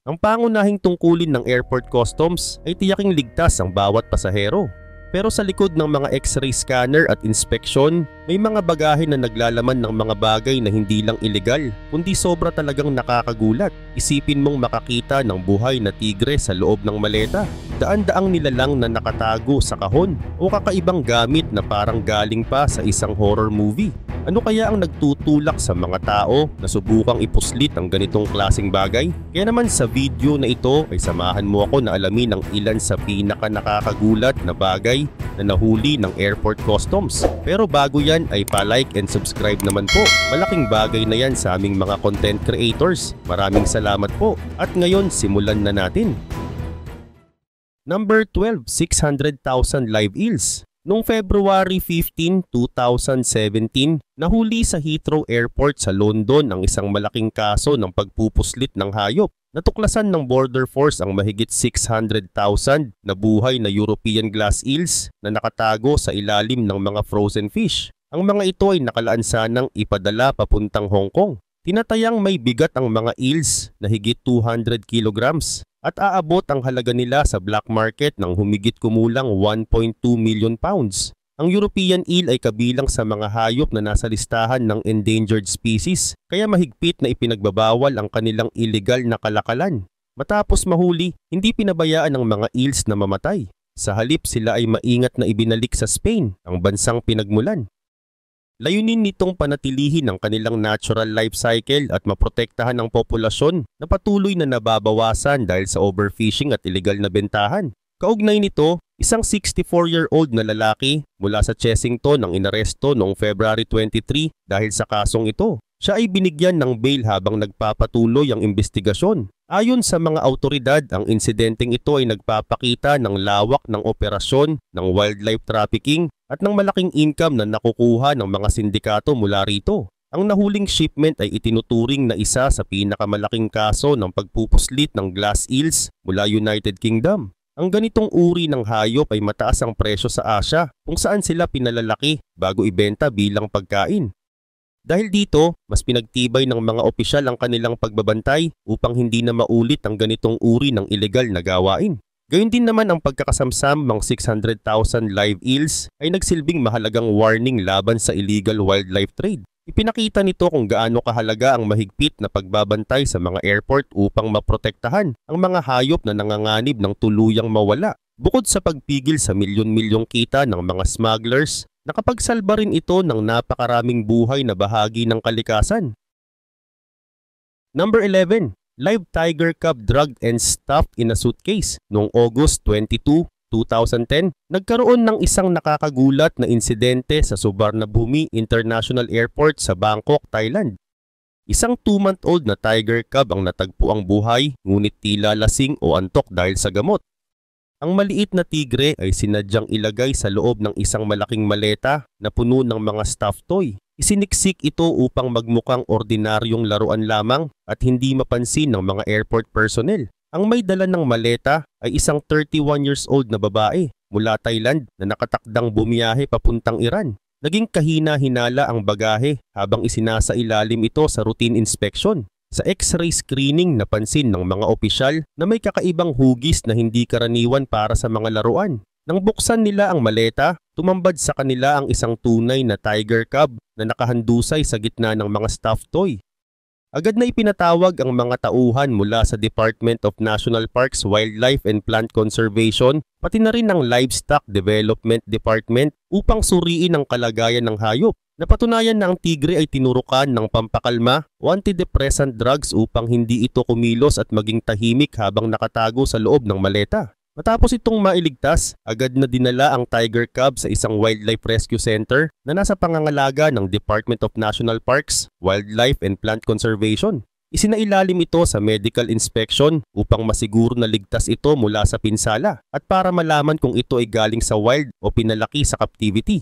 Ang pangunahing tungkulin ng airport customs ay tiyaking ligtas ang bawat pasahero. Pero sa likod ng mga X-ray scanner at inspeksyon, may mga bagahe na naglalaman ng mga bagay na hindi lang ilegal, kundi sobra talagang nakakagulat. Isipin mong makakita ng buhay na tigre sa loob ng maleta, daan-daang nilalang na nakatago sa kahon, o kakaibang gamit na parang galing pa sa isang horror movie. Ano kaya ang nagtutulak sa mga tao na subukang ipuslit ang ganitong klaseng bagay? Kaya naman sa video na ito ay samahan mo ako na alamin ang ilan sa pinaka nakakagulat na bagay na nahuli ng airport customs. Pero bago yan ay pa-like and subscribe naman po. Malaking bagay na yan sa aming mga content creators. Maraming salamat po. At ngayon simulan na natin. Number 12, 600,000 live eels. Noong February 15, 2017, nahuli sa Heathrow Airport sa London ang isang malaking kaso ng pagpupuslit ng hayop. Natuklasan ng Border Force ang mahigit 600,000 na buhay na European glass eels na nakatago sa ilalim ng mga frozen fish. Ang mga ito ay nakalaan sanang ipadala papuntang Hong Kong. Tinatayang may bigat ang mga eels na higit 200 kilograms. At aabot ang halaga nila sa black market ng humigit kumulang 1.2 million pounds. Ang European eel ay kabilang sa mga hayop na nasa listahan ng endangered species, kaya mahigpit na ipinagbabawal ang kanilang illegal na kalakalan. Matapos mahuli, hindi pinabayaan ng mga eels na mamatay. Sa halip sila ay maingat na ibinalik sa Spain, ang bansang pinagmulan. Layunin nitong panatilihin ang kanilang natural life cycle at maprotektahan ang populasyon na patuloy na nababawasan dahil sa overfishing at illegal na bentahan. Kaugnay nito, isang 64-year-old na lalaki mula sa Chessington ang inaresto noong February 23 dahil sa kasong ito. Siya ay binigyan ng bail habang nagpapatuloy ang investigasyon. Ayon sa mga autoridad, ang insidenteng ito ay nagpapakita ng lawak ng operasyon ng wildlife trafficking at ng malaking income na nakukuha ng mga sindikato mula rito. Ang nahuling shipment ay itinuturing na isa sa pinakamalaking kaso ng pagpupuslit ng glass eels mula United Kingdom. Ang ganitong uri ng hayop ay mataas ang presyo sa Asia kung saan sila pinalalaki bago ibenta bilang pagkain. Dahil dito, mas pinagtibay ng mga opisyal ang kanilang pagbabantay upang hindi na maulit ang ganitong uri ng ilegal na gawain. Gayun din naman ang pagkakasamsam ng 600,000 live eels ay nagsilbing mahalagang warning laban sa illegal wildlife trade. Ipinakita nito kung gaano kahalaga ang mahigpit na pagbabantay sa mga airport upang maprotektahan ang mga hayop na nanganganib ng tuluyang mawala. Bukod sa pagpigil sa milyon-milyong kita ng mga smugglers, nakapagsalba rin ito ng napakaraming buhay na bahagi ng kalikasan. Number 11. Live tiger cub drugged and stuffed in a suitcase. Noong August 22, 2010, nagkaroon ng isang nakakagulat na insidente sa Suvarnabhumi International Airport sa Bangkok, Thailand. Isang 2-month-old na tiger cub ang natagpuang buhay, ngunit tila lasing o antok dahil sa gamot. Ang maliit na tigre ay sinadyang ilagay sa loob ng isang malaking maleta na puno ng mga stuffed toy. Isiniksik ito upang magmukhang ordinaryong laruan lamang at hindi mapansin ng mga airport personnel. Ang may dala ng maleta ay isang 31 years old na babae mula Thailand na nakatakdang bumiyahe papuntang Iran. Naging kahina-hinala ang bagahe habang isinasailalim ito sa routine inspection. Sa X-ray screening napansin ng mga opisyal na may kakaibang hugis na hindi karaniwan para sa mga laruan. Nang buksan nila ang maleta, tumambad sa kanila ang isang tunay na tiger cub na nakahandusay sa gitna ng mga stuffed toy. Agad na ipinatawag ang mga tauhan mula sa Department of National Parks, Wildlife and Plant Conservation, pati na rin ang Livestock Development Department upang suriin ang kalagayan ng hayop. Napatunayan na ang tigre ay tinurukan ng pampakalma o antidepressant drugs upang hindi ito kumilos at maging tahimik habang nakatago sa loob ng maleta. Matapos itong mailigtas, agad na dinala ang tiger cub sa isang wildlife rescue center na nasa pangangalaga ng Department of National Parks, Wildlife and Plant Conservation. Isinailalim ito sa medical inspection upang masiguro na ligtas ito mula sa pinsala at para malaman kung ito ay galing sa wild o pinalaki sa captivity.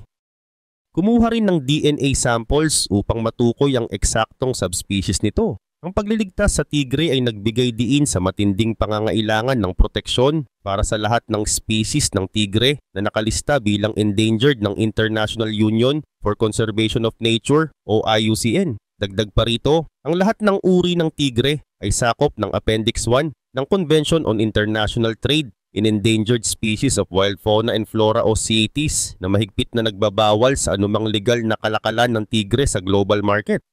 Kumuha rin ng DNA samples upang matukoy ang eksaktong subspecies nito. Ang pagliligtas sa tigre ay nagbigay diin sa matinding pangangailangan ng proteksyon para sa lahat ng species ng tigre na nakalista bilang endangered ng International Union for Conservation of Nature o IUCN. Dagdag pa rito, ang lahat ng uri ng tigre ay sakop ng Appendix 1 ng Convention on International Trade in Endangered Species of Wild Fauna and Flora o CITES na mahigpit na nagbabawal sa anumang legal na kalakalan ng tigre sa global market.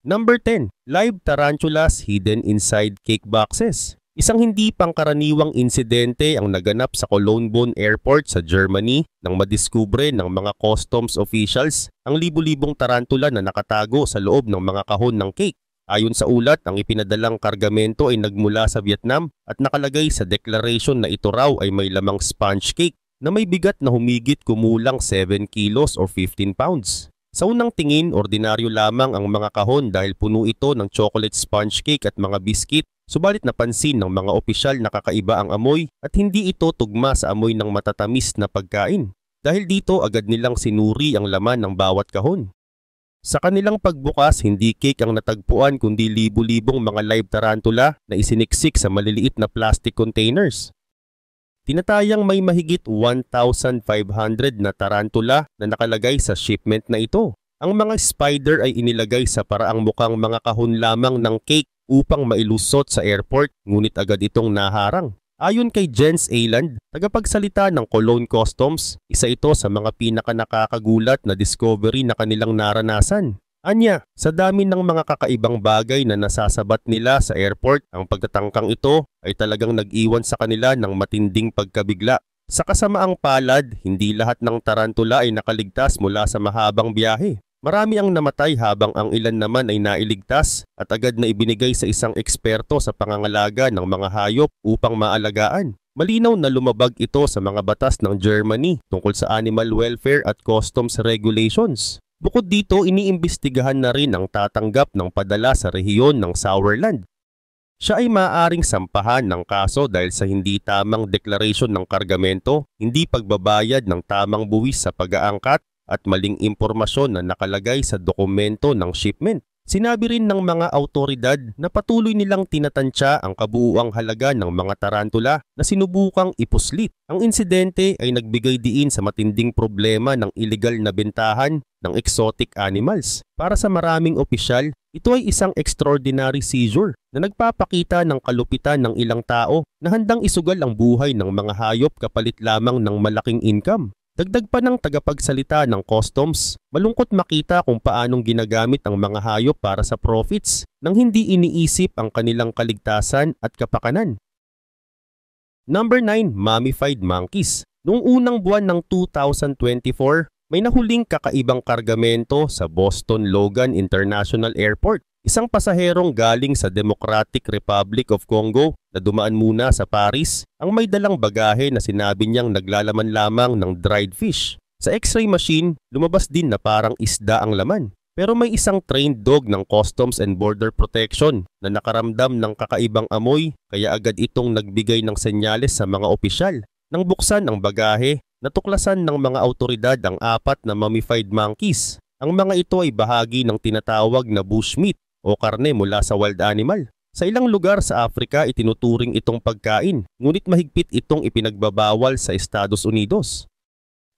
Number 10. Live tarantulas hidden inside cake boxes. Isang hindi pangkaraniwang insidente ang naganap sa Cologne Bonn Airport sa Germany nang madiskubre ng mga customs officials ang libu-libong tarantula na nakatago sa loob ng mga kahon ng cake. Ayon sa ulat, ang ipinadalang kargamento ay nagmula sa Vietnam at nakalagay sa declaration na ito raw ay may lamang sponge cake na may bigat na humigit kumulang 7 kilos or 15 pounds. Sa unang tingin, ordinaryo lamang ang mga kahon dahil puno ito ng chocolate sponge cake at mga biskit. Subalit napansin ng mga opisyal na kakaiba ang amoy at hindi ito tugma sa amoy ng matatamis na pagkain. Dahil dito agad nilang sinuri ang laman ng bawat kahon. Sa kanilang pagbukas, hindi cake ang natagpuan kundi libu-libong mga live tarantula na isiniksik sa maliliit na plastic containers. Tinatayang may mahigit 1,500 na tarantula na nakalagay sa shipment na ito. Ang mga spider ay inilagay sa paraang mukhang mga kahon lamang ng cake upang mailusot sa airport, ngunit agad itong naharang. Ayon kay Jens Eiland, tagapagsalita ng Cologne Customs, isa ito sa mga pinakanakakagulat na discovery na kanilang naranasan. Anya, sa dami ng mga kakaibang bagay na nasasabat nila sa airport, ang pagtatangkang ito ay talagang nag-iwan sa kanila ng matinding pagkabigla. Sa kasamaang palad, hindi lahat ng tarantula ay nakaligtas mula sa mahabang biyahe. Marami ang namatay habang ang ilan naman ay nailigtas at agad na ibinigay sa isang eksperto sa pangangalaga ng mga hayop upang maalagaan. Malinaw na lumabag ito sa mga batas ng Germany tungkol sa animal welfare at customs regulations. Bukod dito, iniimbestigahan na rin ang tatanggap ng padala sa rehiyon ng Sauerland. Siya ay maaaring sampahan ng kaso dahil sa hindi tamang deklarasyon ng kargamento, hindi pagbabayad ng tamang buwis sa pag-aangkat, at maling impormasyon na nakalagay sa dokumento ng shipment. Sinabi rin ng mga autoridad na patuloy nilang tinatansya ang kabuuang halaga ng mga tarantula na sinubukang ipuslit. Ang insidente ay nagbigay diin sa matinding problema ng illegal na bentahan ng exotic animals. Para sa maraming opisyal, ito ay isang extraordinary seizure na nagpapakita ng kalupitan ng ilang tao na handang isugal ang buhay ng mga hayop kapalit lamang ng malaking income. Dagdag pa ng tagapagsalita ng customs, malungkot makita kung paanong ginagamit ang mga hayop para sa profits nang hindi iniisip ang kanilang kaligtasan at kapakanan. Number 9. Mummified monkeys. Noong unang buwan ng 2024, may nahuling kakaibang kargamento sa Boston Logan International Airport. Isang pasaherong galing sa Democratic Republic of Congo na dumaan muna sa Paris ang may dalang bagahe na sinabi niyang naglalaman lamang ng dried fish. Sa x-ray machine, lumabas din na parang isda ang laman. Pero may isang trained dog ng Customs and Border Protection na nakaramdam ng kakaibang amoy kaya agad itong nagbigay ng senyales sa mga opisyal. Nang buksan ang bagahe, natuklasan ng mga autoridad ang 4 na mummified monkeys. Ang mga ito ay bahagi ng tinatawag na bushmeat o karne mula sa wild animal. Sa ilang lugar sa Afrika itinuturing itong pagkain, ngunit mahigpit itong ipinagbabawal sa Estados Unidos.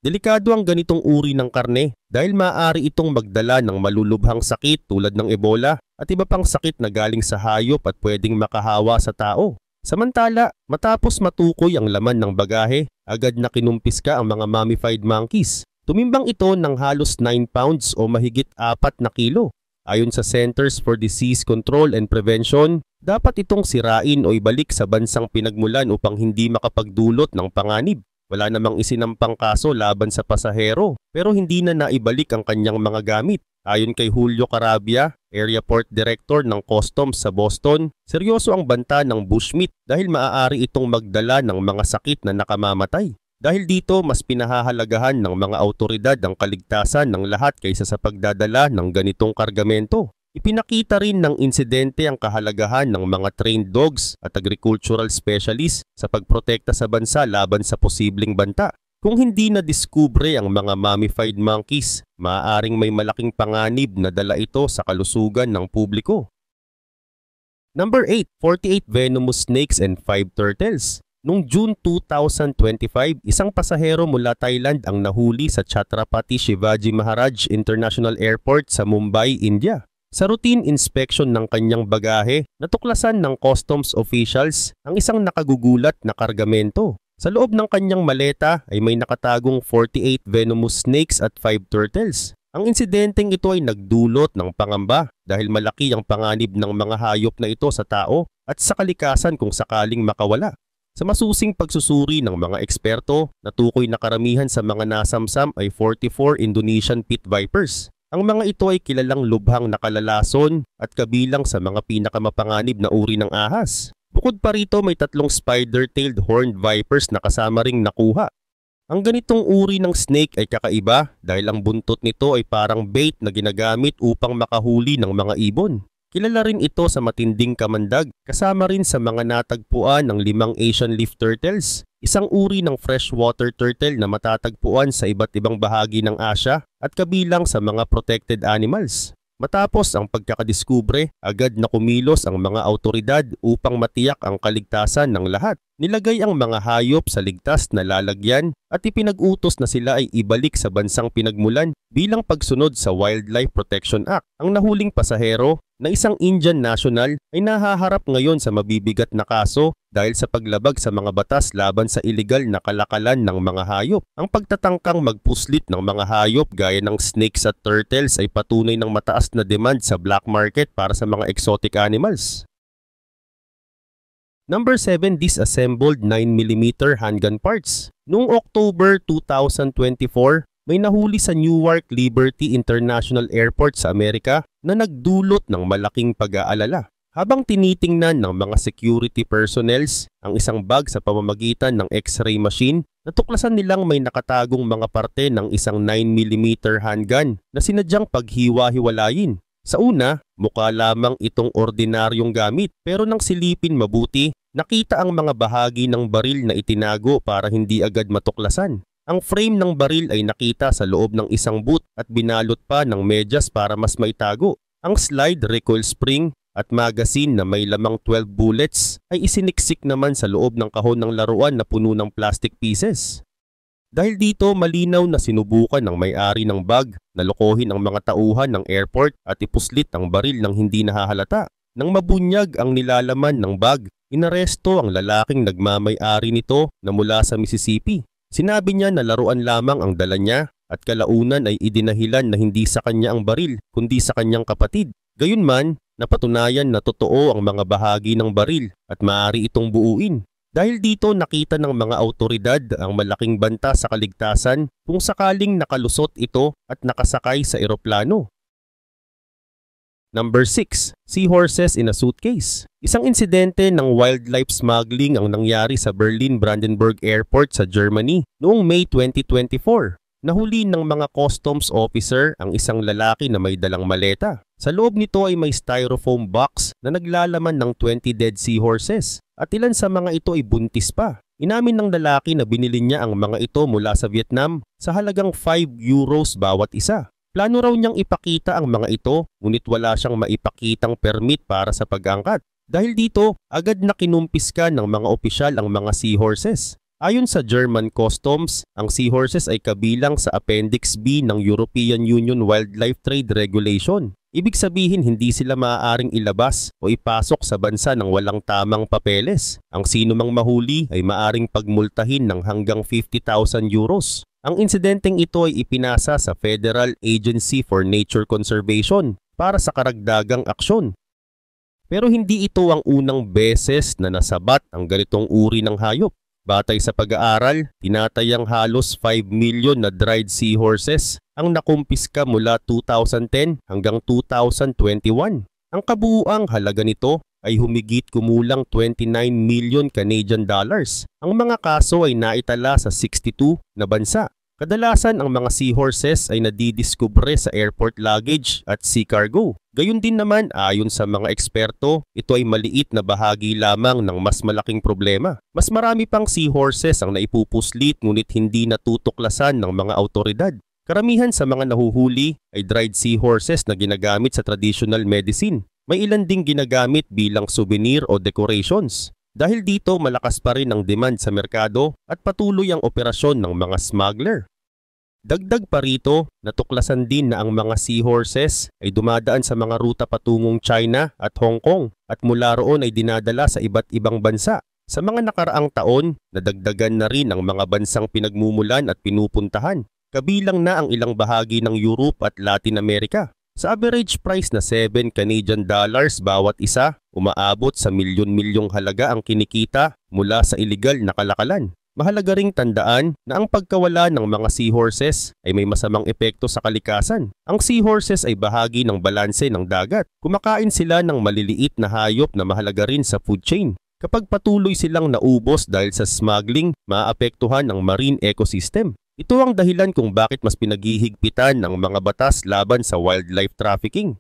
Delikado ang ganitong uri ng karne dahil maaari itong magdala ng malulubhang sakit tulad ng Ebola at iba pang sakit na galing sa hayop at pwedeng makahawa sa tao. Samantala, matapos matukoy ang laman ng bagahe, agad na kinumpiska ang mga mummified monkeys. Tumimbang ito ng halos 9 pounds o mahigit 4 na kilo. Ayon sa Centers for Disease Control and Prevention, dapat itong sirain o ibalik sa bansang pinagmulan upang hindi makapagdulot ng panganib. Wala namang isinampang kaso laban sa pasahero pero hindi na naibalik ang kanyang mga gamit. Ayon kay Julio Carabia, Area Port Director ng Customs sa Boston, seryoso ang banta ng bushmeat dahil maaari itong magdala ng mga sakit na nakamamatay. Dahil dito, mas pinahahalagahan ng mga autoridad ang kaligtasan ng lahat kaysa sa pagdadala ng ganitong kargamento. Ipinakita rin ng insidente ang kahalagahan ng mga trained dogs at agricultural specialists sa pagprotekta sa bansa laban sa posibleng banta. Kung hindi na-diskubre ang mga mummified monkeys, maaaring may malaking panganib na dala ito sa kalusugan ng publiko. Number 8. 48 venomous snakes and 5 turtles. Noong June 2025, isang pasahero mula Thailand ang nahuli sa Chhatrapati Shivaji Maharaj International Airport sa Mumbai, India. Sa routine inspection ng kanyang bagahe, natuklasan ng customs officials ang isang nakagugulat na kargamento. Sa loob ng kanyang maleta ay may nakatagong 48 venomous snakes at 5 turtles. Ang insidenteng ito ay nagdulot ng pangamba dahil malaki ang panganib ng mga hayop na ito sa tao at sa kalikasan kung sakaling makawala. Sa masusing pagsusuri ng mga eksperto, natukoy na karamihan sa mga nasamsam ay 44 Indonesian pit vipers. Ang mga ito ay kilalang lubhang nakalalason at kabilang sa mga pinakamapanganib na uri ng ahas. Bukod pa rito may 3 spider-tailed horned vipers na kasama ring nakuha. Ang ganitong uri ng snake ay kakaiba dahil ang buntot nito ay parang bait na ginagamit upang makahuli ng mga ibon. Kilala rin ito sa matinding kamandag, kasama rin sa mga natagpuan ng 5 Asian leaf turtles, isang uri ng freshwater turtle na matatagpuan sa iba't ibang bahagi ng Asia at kabilang sa mga protected animals. Matapos ang pagkakadiskubre, agad na kumilos ang mga awtoridad upang matiyak ang kaligtasan ng lahat. Nilagay ang mga hayop sa ligtas na lalagyan at ipinag-utos na sila ay ibalik sa bansang pinagmulan bilang pagsunod sa Wildlife Protection Act. Ang nahuling pasahero na isang Indian national ay nahaharap ngayon sa mabibigat na kaso dahil sa paglabag sa mga batas laban sa iligal na kalakalan ng mga hayop. Ang pagtatangkang magpuslit ng mga hayop gaya ng snakes at turtles ay patunay ng mataas na demand sa black market para sa mga exotic animals. Number 7, disassembled 9mm handgun parts. Noong October 2024, may nahuli sa Newark Liberty International Airport sa Amerika na nagdulot ng malaking pag-aalala. Habang tinitingnan ng mga security personnels ang isang bag sa pamamagitan ng X-ray machine, natuklasan nilang may nakatagong mga parte ng isang 9mm handgun na sinadyang paghiwa-hiwalayin. Sa una, mukha lamang itong ordinaryong gamit pero nang silipin mabuti, nakita ang mga bahagi ng baril na itinago para hindi agad matuklasan. Ang frame ng baril ay nakita sa loob ng isang boot at binalot pa ng medyas para mas maitago. Ang slide recoil spring at magazine na may lamang 12 bullets ay isiniksik naman sa loob ng kahon ng laruan na puno ng plastic pieces. Dahil dito malinaw na sinubukan ng may-ari ng bag na lokohin ang mga tauhan ng airport at ipuslit ang baril ng hindi nahahalata. Nang mabunyag ang nilalaman ng bag, inaresto ang lalaking nagmamay-ari nito na mula sa Mississippi. Sinabi niya na laruan lamang ang dala niya at kalaunan ay idinahilan na hindi sa kanya ang baril kundi sa kanyang kapatid. Gayunman, napatunayan na totoo ang mga bahagi ng baril at maaari itong buuin. Dahil dito nakita ng mga awtoridad ang malaking banta sa kaligtasan kung sakaling nakalusot ito at nakasakay sa eroplano. Number 6. Seahorses in a suitcase. Isang insidente ng wildlife smuggling ang nangyari sa Berlin-Brandenburg Airport sa Germany noong May 2024. Nahuli ng mga customs officer ang isang lalaki na may dalang maleta. Sa loob nito ay may styrofoam box na naglalaman ng 20 dead seahorses at ilan sa mga ito ay buntis pa. Inamin ng lalaki na binili niya ang mga ito mula sa Vietnam sa halagang 5 euros bawat isa. Plano raw niyang ipakita ang mga ito ngunit wala siyang maipakitang permit para sa pag-angkat. Dahil dito, agad na kinumpiska ng mga opisyal ang mga seahorses. Ayon sa German Customs, ang seahorses ay kabilang sa Appendix B ng European Union Wildlife Trade Regulation. Ibig sabihin hindi sila maaaring ilabas o ipasok sa bansa ng walang tamang papeles. Ang sino mang mahuli ay maaaring pagmultahin ng hanggang 50,000 euros. Ang insidenteng ito ay ipinasa sa Federal Agency for Nature Conservation para sa karagdagang aksyon. Pero hindi ito ang unang beses na nasabat ang ganitong uri ng hayop. Batay sa pag-aaral, tinatayang halos 5 million na dried seahorses ang nakumpiska mula 2010 hanggang 2021. Ang kabuuang halaga nito ay humigit kumulang 29 million Canadian dollars. Ang mga kaso ay naitala sa 62 na bansa. Kadalasan ang mga seahorses ay nadidiskubre sa airport luggage at sea cargo. Gayun din naman ayon sa mga eksperto, ito ay maliit na bahagi lamang ng mas malaking problema. Mas marami pang seahorses ang naipupuslit ngunit hindi natutuklasan ng mga awtoridad. Karamihan sa mga nahuhuli ay dried seahorses na ginagamit sa traditional medicine. May ilan ding ginagamit bilang souvenir o decorations. Dahil dito malakas pa rin ang demand sa merkado at patuloy ang operasyon ng mga smuggler. Dagdag pa rito, natuklasan din na ang mga seahorses ay dumadaan sa mga ruta patungong China at Hong Kong at mula roon ay dinadala sa iba't ibang bansa. Sa mga nakaraang taon, nadagdagan na rin ang mga bansang pinagmumulan at pinupuntahan, kabilang na ang ilang bahagi ng Europe at Latin America. Sa average price na 7 Canadian dollars bawat isa, umaabot sa milyon-milyong halaga ang kinikita mula sa iligal na kalakalan. Mahalaga ring tandaan na ang pagkawala ng mga seahorses ay may masamang epekto sa kalikasan. Ang seahorses ay bahagi ng balanse ng dagat. Kumakain sila ng maliliit na hayop na mahalaga rin sa food chain. Kapag patuloy silang naubos dahil sa smuggling, maapektuhan ang marine ecosystem. Ito ang dahilan kung bakit mas pinaghihigpitan ng mga batas laban sa wildlife trafficking.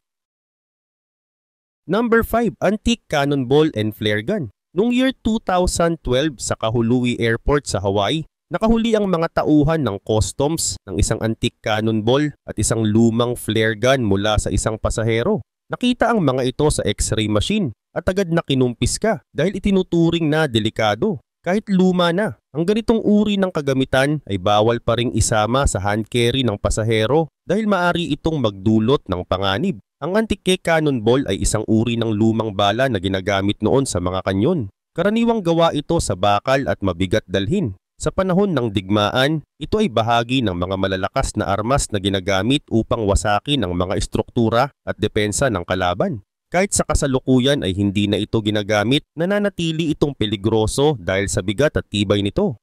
Number 5. Antique cannonball and flare gun. Noong year 2012 sa Kahului Airport sa Hawaii, nakahuli ang mga tauhan ng customs ng isang antique cannonball at isang lumang flare gun mula sa isang pasahero. Nakita ang mga ito sa x-ray machine at agad na kinumpiska dahil itinuturing na delikado. Kahit luma na, ang ganitong uri ng kagamitan ay bawal pa ring isama sa hand carry ng pasahero dahil maari itong magdulot ng panganib. Ang antique cannonball ay isang uri ng lumang bala na ginagamit noon sa mga kanyon. Karaniwang gawa ito sa bakal at mabigat dalhin. Sa panahon ng digmaan, ito ay bahagi ng mga malalakas na armas na ginagamit upang wasakin ang mga estruktura at depensa ng kalaban. Kahit sa kasalukuyan ay hindi na ito ginagamit, nananatili itong peligroso dahil sa bigat at tibay nito.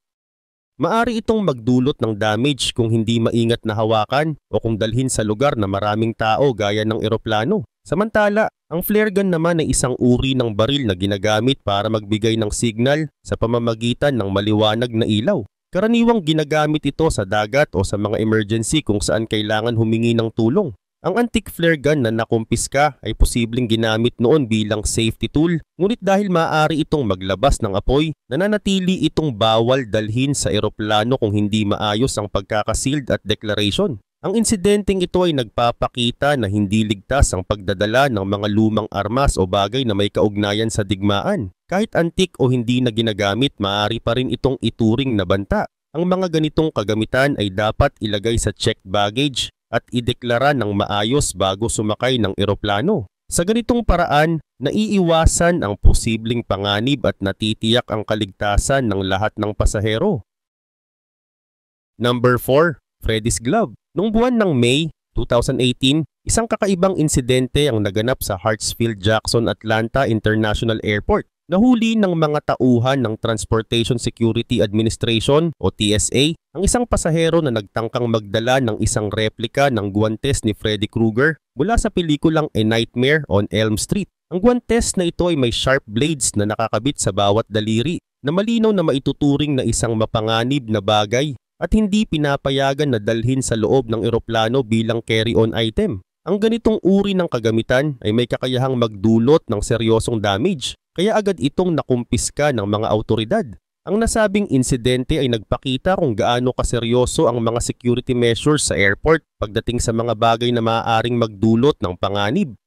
Maari itong magdulot ng damage kung hindi maingat na hawakan o kung dalhin sa lugar na maraming tao gaya ng eroplano. Samantala, ang flare gun naman ay isang uri ng baril na ginagamit para magbigay ng signal sa pamamagitan ng maliwanag na ilaw. Karaniwang ginagamit ito sa dagat o sa mga emergency kung saan kailangan humingi ng tulong. Ang antique flare gun na nakumpiska ay posibleng ginamit noon bilang safety tool, ngunit dahil maaari itong maglabas ng apoy, nananatili itong bawal dalhin sa eroplano kung hindi maayos ang pagkakasild at declaration. Ang insidenteng ito ay nagpapakita na hindi ligtas ang pagdadala ng mga lumang armas o bagay na may kaugnayan sa digmaan. Kahit antique o hindi na ginagamit, maaari pa rin itong ituring na banta. Ang mga ganitong kagamitan ay dapat ilagay sa checked baggage at ideklara ng maayos bago sumakay ng eroplano. Sa ganitong paraan, naiiwasan ang posibleng panganib at natitiyak ang kaligtasan ng lahat ng pasahero. Number 4. Freddy's Glove. Noong buwan ng May 2018, isang kakaibang insidente ang naganap sa Hartsfield-Jackson Atlanta International Airport. Nahuli ng mga tauhan ng Transportation Security Administration o TSA ang isang pasahero na nagtangkang magdala ng isang replika ng guwantes ni Freddy Krueger mula sa pelikulang A Nightmare on Elm Street. Ang guwantes na ito ay may sharp blades na nakakabit sa bawat daliri na malinaw na maituturing na isang mapanganib na bagay at hindi pinapayagan na dalhin sa loob ng eroplano bilang carry-on item. Ang ganitong uri ng kagamitan ay may kakayahang magdulot ng seryosong damage. Kaya agad itong nakumpiska ng mga awtoridad. Ang nasabing insidente ay nagpakita kung gaano kaseryoso ang mga security measures sa airport pagdating sa mga bagay na maaaring magdulot ng panganib.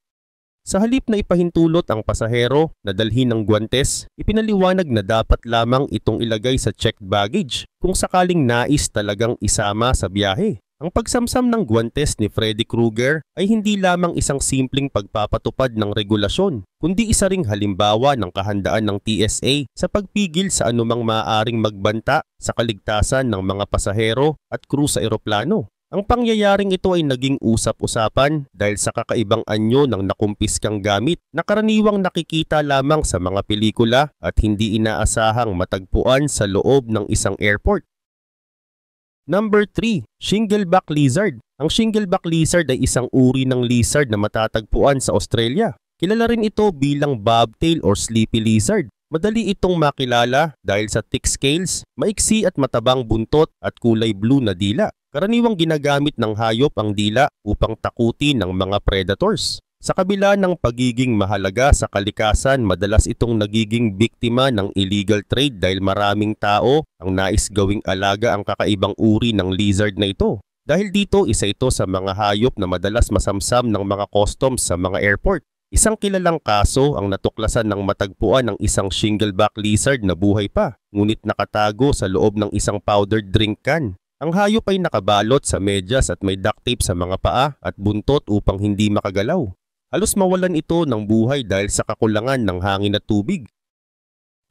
Sa halip na ipahintulot ang pasahero na dalhin ng guwantes, ipinaliwanag na dapat lamang itong ilagay sa checked baggage kung sakaling nais talagang isama sa biyahe. Ang pagsamsam ng guwantes ni Freddy Krueger ay hindi lamang isang simpleng pagpapatupad ng regulasyon, kundi isa ring halimbawa ng kahandaan ng TSA sa pagpigil sa anumang maaaring magbanta sa kaligtasan ng mga pasahero at crew sa eroplano. Ang pangyayaring ito ay naging usap-usapan dahil sa kakaibang anyo ng nakumpiskang gamit na karaniwang nakikita lamang sa mga pelikula at hindi inaasahang matagpuan sa loob ng isang airport. Number 3. Shingleback Lizard. Ang shingleback lizard ay isang uri ng lizard na matatagpuan sa Australia. Kilala rin ito bilang bobtail or sleepy lizard. Madali itong makilala dahil sa thick scales, maiksi at matabang buntot at kulay blue na dila. Karaniwang ginagamit ng hayop ang dila upang takutin ng mga predators. Sa kabila ng pagiging mahalaga sa kalikasan, madalas itong nagiging biktima ng illegal trade dahil maraming tao ang nais gawing alaga ang kakaibang uri ng lizard na ito. Dahil dito, isa ito sa mga hayop na madalas masamsam ng mga customs sa mga airport. Isang kilalang kaso ang natuklasan ng matagpuan ng isang shingleback lizard na buhay pa, ngunit nakatago sa loob ng isang powdered drink can. Ang hayop ay nakabalot sa medyas at may duct tape sa mga paa at buntot upang hindi makagalaw. Halos mawalan ito ng buhay dahil sa kakulangan ng hangin at tubig.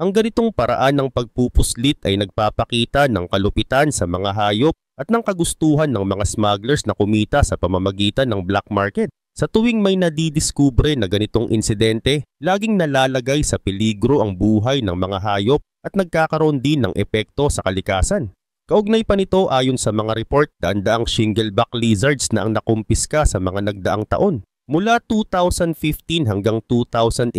Ang ganitong paraan ng pagpupuslit ay nagpapakita ng kalupitan sa mga hayop at ng kagustuhan ng mga smugglers na kumita sa pamamagitan ng black market. Sa tuwing may nadidiskubre na ganitong insidente, laging nalalagay sa peligro ang buhay ng mga hayop at nagkakaroon din ng epekto sa kalikasan. Kaugnay pa nito, ayon sa mga report, daan-daang shingleback lizards na ang nakumpiska sa mga nagdaang taon. Mula 2015 hanggang 2018,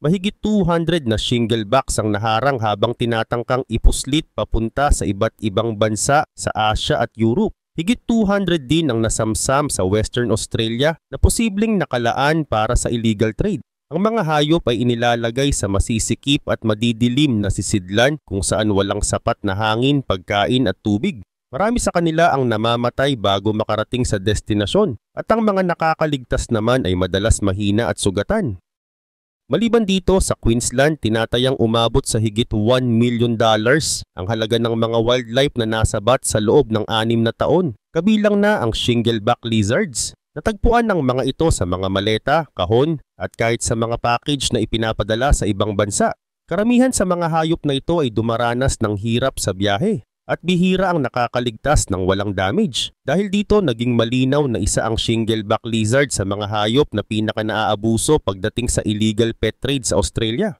mahigit 200 na shinglebacks ang naharang habang tinatangkang ipuslit papunta sa iba't ibang bansa sa Asia at Europe. Higit 200 din ang nasamsam sa Western Australia na posibleng nakalaan para sa illegal trade. Ang mga hayop ay inilalagay sa masisikip at madidilim na sisidlan kung saan walang sapat na hangin, pagkain at tubig. Marami sa kanila ang namamatay bago makarating sa destinasyon at ang mga nakakaligtas naman ay madalas mahina at sugatan. Maliban dito, sa Queensland, tinatayang umabot sa higit $1 million ang halaga ng mga wildlife na nasabat sa loob ng 6 na taon, kabilang na ang shingleback lizards. Natagpuan ng mga ito sa mga maleta, kahon at kahit sa mga package na ipinapadala sa ibang bansa. Karamihan sa mga hayop na ito ay dumaranas ng hirap sa biyahe at bihira ang nakakaligtas ng walang damage. Dahil dito, naging malinaw na isa ang shingleback lizard sa mga hayop na pinaka-naaabuso pagdating sa illegal pet trade sa Australia.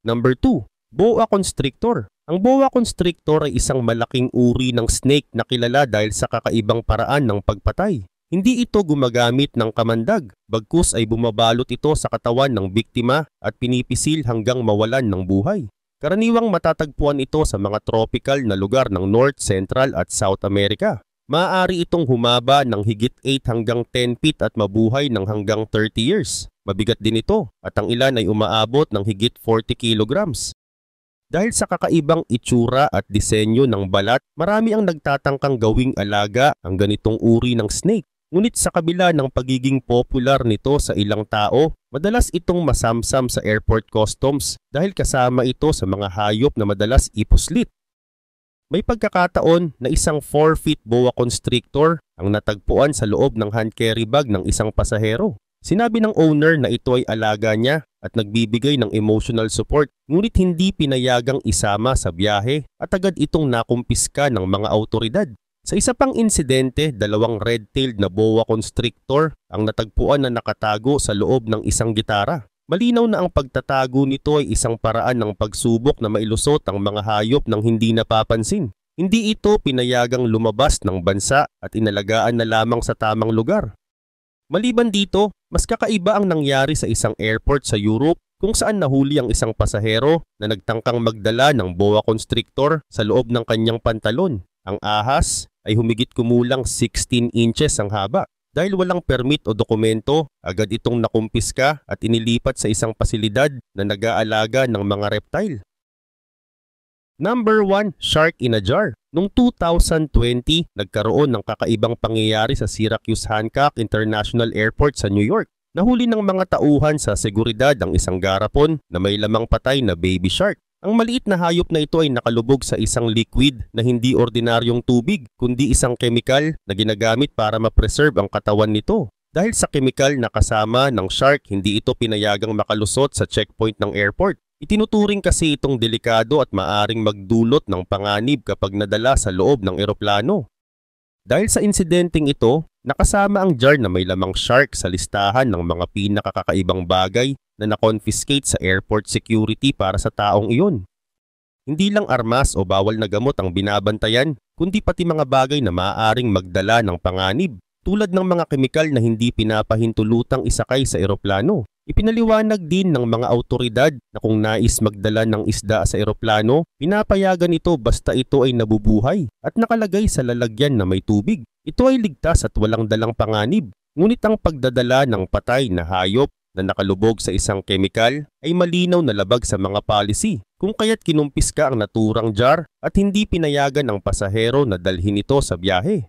Number 2. Boa constrictor. Ang boa constrictor ay isang malaking uri ng snake na kilala dahil sa kakaibang paraan ng pagpatay. Hindi ito gumagamit ng kamandag, bagkus ay bumabalot ito sa katawan ng biktima at pinipisil hanggang mawalan ng buhay. Karaniwang matatagpuan ito sa mga tropical na lugar ng North, Central at South America. Maaari itong humaba ng higit 8 hanggang 10 feet at mabuhay ng hanggang 30 years. Mabigat din ito at ang ilan ay umaabot ng higit 40 kilograms. Dahil sa kakaibang itsura at disenyo ng balat, marami ang nagtatangkang gawing alaga ang ganitong uri ng snake. Ngunit sa kabila ng pagiging popular nito sa ilang tao, madalas itong masamsam sa airport customs dahil kasama ito sa mga hayop na madalas ipuslit. May pagkakataon na isang 4-feet boa constrictor ang natagpuan sa loob ng hand carry bag ng isang pasahero. Sinabi ng owner na ito ay alaga niya at nagbibigay ng emotional support, ngunit hindi pinayagang isama sa biyahe at agad itong nakumpiska ng mga awtoridad. Sa isa pang insidente, 2 red-tailed na boa constrictor ang natagpuan na nakatago sa loob ng isang gitara. Malinaw na ang pagtatago nito ay isang paraan ng pagsubok na mailusot ang mga hayop nang hindi napapansin. Hindi ito pinayagang lumabas ng bansa at inalagaan na lamang sa tamang lugar. Maliban dito, mas kakaiba ang nangyari sa isang airport sa Europe kung saan nahuli ang isang pasahero na nagtangkang magdala ng boa constrictor sa loob ng kanyang pantalon. Ang ahas ay humigit kumulang 16 inches ang haba. Dahil walang permit o dokumento, agad itong nakumpiska at inilipat sa isang pasilidad na nag-aalaga ng mga reptile. Number 1, Shark in a Jar. Noong 2020, nagkaroon ng kakaibang pangyayari sa Syracuse Hancock International Airport sa New York. Nahuli ng mga tauhan sa seguridad ang isang garapon na may lamang patay na baby shark. Ang maliit na hayop na ito ay nakalubog sa isang liquid na hindi ordinaryong tubig, kundi isang kemikal na ginagamit para ma-preserve ang katawan nito. Dahil sa kemikal na kasama ng shark, hindi ito pinayagang makalusot sa checkpoint ng airport. Itinuturing kasi itong delikado at maaring magdulot ng panganib kapag nadala sa loob ng eroplano. Dahil sa insidenteng ito, nakasama ang jar na may lamang shark sa listahan ng mga pinakakakaibang bagay na na-confiscate sa airport security para sa taong iyon. Hindi lang armas o bawal na gamot ang binabantayan, kundi pati mga bagay na maaaring magdala ng panganib, tulad ng mga kemikal na hindi pinapahintulutang isakay sa eroplano. Ipinaliwanag din ng mga awtoridad na kung nais magdala ng isda sa eroplano, pinapayagan ito basta ito ay nabubuhay at nakalagay sa lalagyan na may tubig. Ito ay ligtas at walang dalang panganib, ngunit ang pagdadala ng patay na hayop na nakalubog sa isang kemikal ay malinaw na labag sa mga policy, kung kaya't kinumpiska ang naturang jar at hindi pinayagan ng pasahero na dalhin ito sa biyahe.